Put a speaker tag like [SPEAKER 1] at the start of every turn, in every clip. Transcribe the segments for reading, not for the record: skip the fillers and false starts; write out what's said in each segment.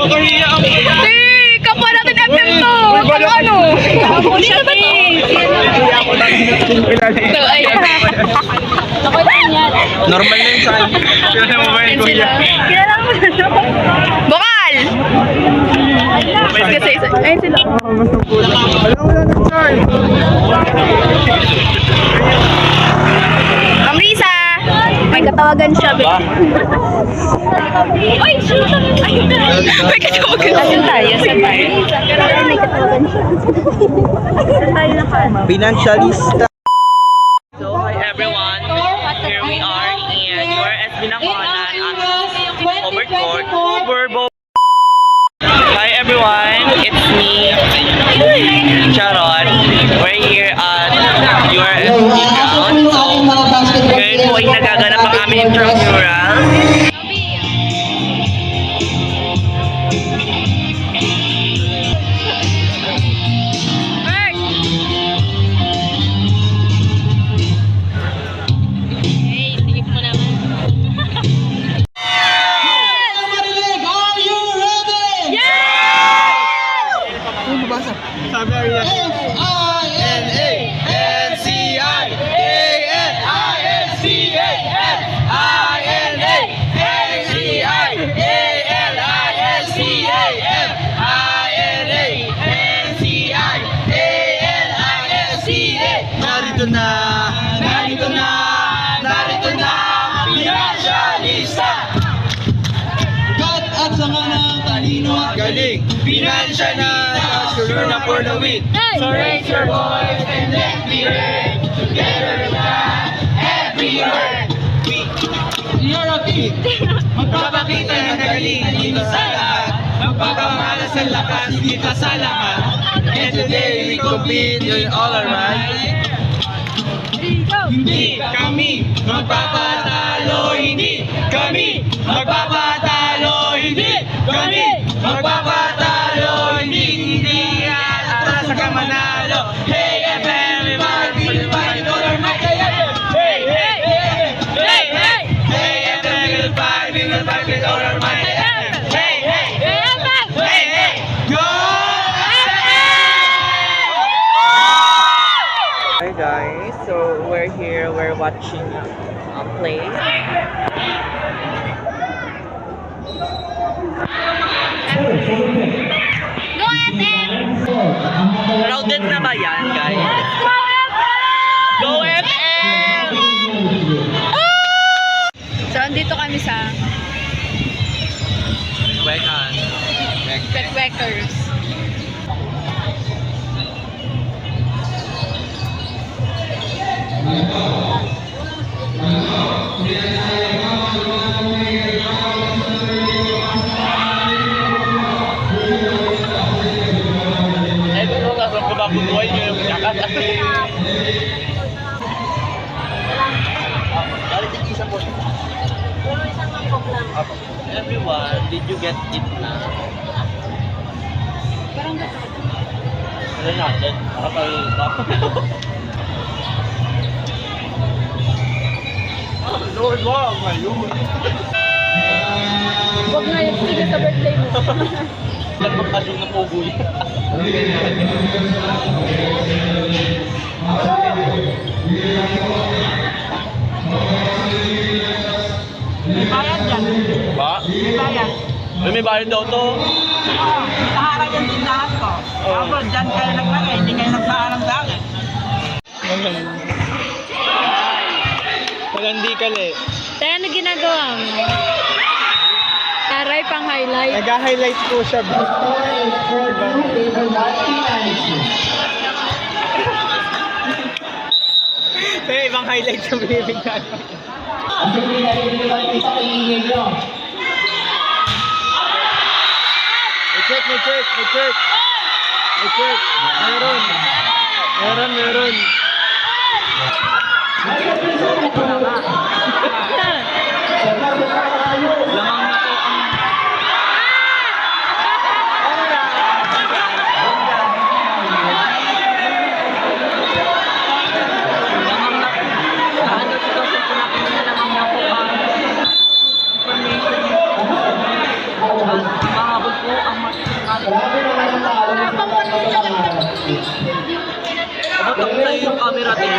[SPEAKER 1] Nakakahiya ako.
[SPEAKER 2] Kapwa natin FM to! Ano? Dito ba to? So, ay. Ako lang yan.
[SPEAKER 1] Normal na yun sa akin. Kilala mo ba yun, kuya?
[SPEAKER 2] Kilala mo na siya. Bokal! Sige, sige. Ayun sila.
[SPEAKER 1] Alam mo na nag-start.
[SPEAKER 2] Ma'am Risa! May katawagan siya. Ay, shoot! May katawagan siya. Saan tayo? Saan tayo? May katawagan siya. Saan tayo na pa?
[SPEAKER 1] Financialista.
[SPEAKER 3] So, hi everyone. Here we are in URS Binangonan at Overcourt. Hi everyone, it's me, Charon. We're here at URS Ground. So, ngayon po ay nagaganap ang aming intramural.
[SPEAKER 1] Sabi Arya.
[SPEAKER 4] Narito na, Financialista! Kat at sanga ng talino at galing, Financial na, sure na for the win. So raise your voice and let's be heard. Together na, every word. You're a team. Magpapakita ng galing dito sa lahat. Magpapamalas ang lakas dito sa lahat. And today we compete in all our might. Hindi kami magpapatalo, hindi kami magpapatalo, hindi kami magpapatalo, hindi atras ka manalo. Hey FM, we'll fight all our might. Hey, hey, hey, hey, hey, hey FM, we'll fight with all our might. Hey, hey, hey, hey, hey, go!
[SPEAKER 3] Hi guys, so we're here, we're watching a play.
[SPEAKER 2] Go FM!
[SPEAKER 3] Crowded na ba yan guys? Go FM!
[SPEAKER 2] So, andito kami sa
[SPEAKER 3] Wekan.
[SPEAKER 2] Kwek-Kwekers.
[SPEAKER 3] Everyone, did you get it na?
[SPEAKER 2] Parang gato.
[SPEAKER 3] Wala natin.
[SPEAKER 1] Lord, wow, ngayon.
[SPEAKER 2] Huwag nga yung sige sa birthday mo.
[SPEAKER 3] Nagpapasyon na po gulo.
[SPEAKER 5] May bayad yan.
[SPEAKER 3] Ba?
[SPEAKER 5] May bayad.
[SPEAKER 3] May bayad daw to.
[SPEAKER 5] Oo. Nakaharap yung tindahan ko. Tapos dyan kayo naglagay. Hindi kayo nagpaalam sa akin.
[SPEAKER 1] Magandi ka le.
[SPEAKER 2] Tayo, ano ginagawa mo? Taray pang highlight.
[SPEAKER 1] Nag-highlight po siya. May ibang highlight sa binibigyan. May check. Meron.
[SPEAKER 3] Lamang na po ang... Lamang na... Ano ito kasi pinapin na lamang na po ang... Information. Mahabol po
[SPEAKER 4] Grabe naman ang tao na pangalan.
[SPEAKER 1] Tumatak na yung camera din.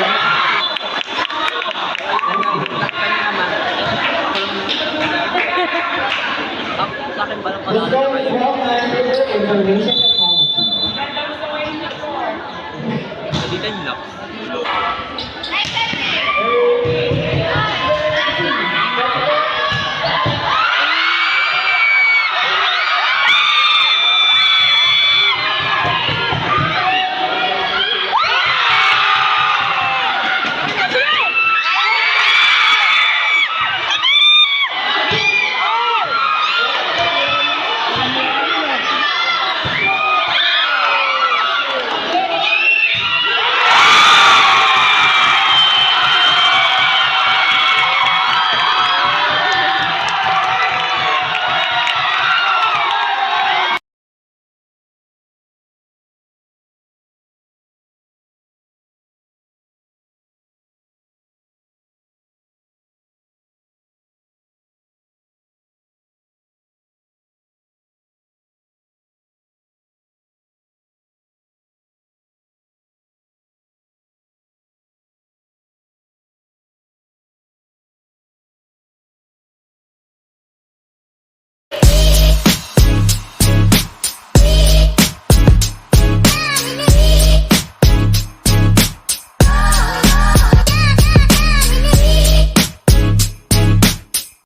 [SPEAKER 1] Sa akin ba lang
[SPEAKER 4] Let's go with the information technology.
[SPEAKER 1] Dito yung lock.